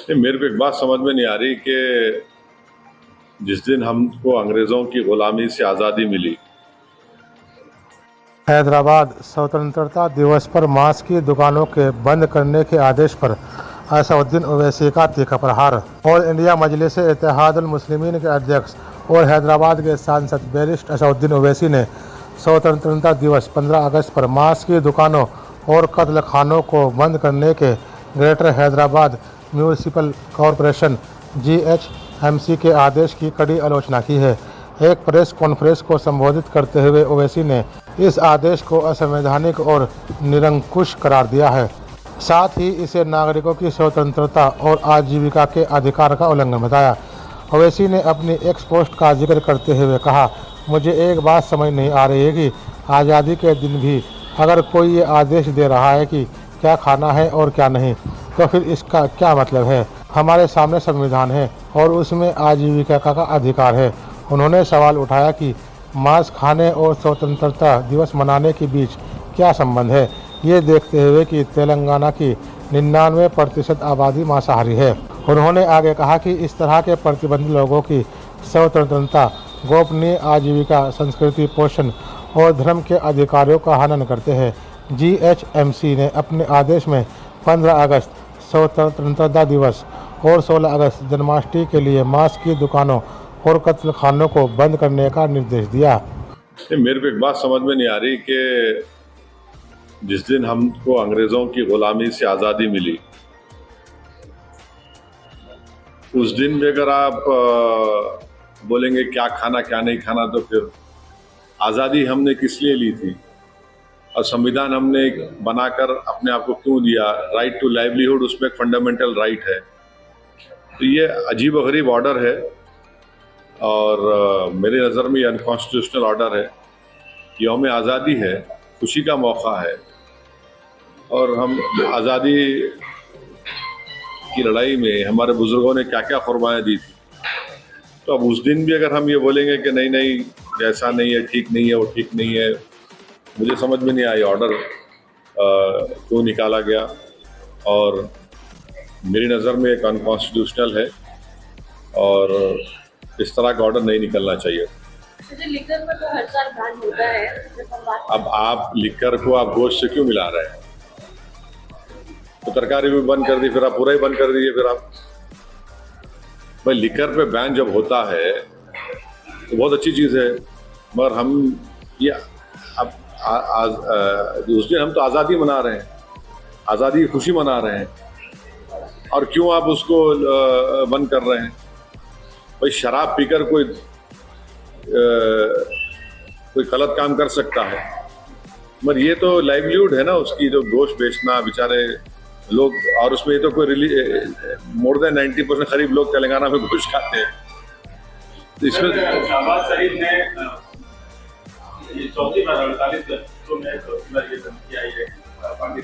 मेरे को एक बात समझ में नहीं आ रही कि जिस दिन हमको अंग्रेज़ों की ग़ुलामी से आज़ादी मिली, हैदराबाद स्वतंत्रता दिवस पर मांस की दुकानों के बंद करने के आदेश पर असदुद्दीन ओवैसी का तीखा प्रहार। ऑल इंडिया मजलिस इत्तेहादुल मुस्लिमीन के अध्यक्ष और हैदराबाद के सांसद बैरिस्टर असदुद्दीन ओवैसी ने स्वतंत्रता दिवस 15 अगस्त पर मांस की दुकानों और कत्ल खानों को बंद करने के greater Hyderabad municipal corporation GHMC के आदेश की कड़ी आलोचना की है। एक प्रेस कॉन्फ्रेंस को संबोधित करते हुए ओवैसी ने इस आदेश को असंवैधानिक और निरंकुश करार दिया है। साथ ही इसे नागरिकों की स्वतंत्रता और आजीविका के अधिकार का उल्लंघन बताया। ओवैसी ने अपनी एक्स पोस्ट का जिक्र करते हुए कहा, मुझे एक बात समझ नहीं आ रही है कि आज़ादी के दिन भी अगर कोई ये आदेश दे रहा है कि क्या खाना है और क्या नहीं, तो फिर इसका क्या मतलब है। हमारे सामने संविधान है और उसमें आजीविका का अधिकार है। उन्होंने सवाल उठाया कि मांस खाने और स्वतंत्रता दिवस मनाने के बीच क्या संबंध है, ये देखते हुए कि तेलंगाना की 99% आबादी मांसाहारी है। उन्होंने आगे कहा कि इस तरह के प्रतिबंध लोगों की स्वतंत्रता, गोपनीय आजीविका, संस्कृति, पोषण और धर्म के अधिकारों का हनन करते हैं। GHMC ने अपने आदेश में 15 अगस्त स्वतंत्रता दिवस और 16 अगस्त जन्माष्टमी के लिए मांस की दुकानों और कत्ल खानों को बंद करने का निर्देश दिया। मेरे को एक बात समझ में नहीं आ रही कि जिस दिन हमको अंग्रेज़ों की ग़ुलामी से आज़ादी मिली, उस दिन भी अगर आप बोलेंगे क्या खाना क्या नहीं खाना, तो फिर आज़ादी हमने किस लिए ली थी और संविधान हमने बनाकर अपने आप को क्यों दिया। राइट टू लाइवलीहुड उसमें एक फंडामेंटल राइट है। तो ये अजीब-व-गरीब ऑर्डर है और मेरी नज़र में ये अनकॉन्स्टिट्यूशनल ऑर्डर है। यौम आज़ादी है, खुशी का मौका है और हम आज़ादी की लड़ाई में हमारे बुज़ुर्गों ने क्या क्या कुर्बानियाँ दी थी। तो अब उस दिन भी अगर हम ये बोलेंगे कि नहीं नहीं ऐसा नहीं है, ठीक नहीं है, वो ठीक नहीं है, मुझे समझ में नहीं आया ऑर्डर क्यों निकाला गया और मेरी नज़र में एक अनकॉन्स्टिट्यूशनल है और इस तरह का ऑर्डर नहीं निकलना चाहिए। लिकर पर तो हर साल बैन होता है। अब आप लिकर को आप गोश्त से क्यों मिला रहे हैं? तो तरकारी भी बंद कर दी, फिर आप पूरा ही बंद कर दीजिए। फिर आप भाई लिकर पे बैन जब होता है तो बहुत अच्छी चीज़ है, मगर हम ये अब उस दिन हम तो आज़ादी मना रहे हैं, आज़ादी की खुशी मना रहे हैं और क्यों आप उसको बंद कर रहे हैं? भाई शराब पीकर कोई गलत काम कर सकता है, मगर ये तो लाइवलीहुड है ना उसकी, जो गोश्त बेचना बेचारे लोग, और उसमें ये तो कोई मोर देन 90% करीब लोग तेलंगाना में गोश्त खाते हैं। तो इसमें शहबाज शरीफ ने चौथी बार 48 में चौथी बार ये धमकी आई है पाकिस्तान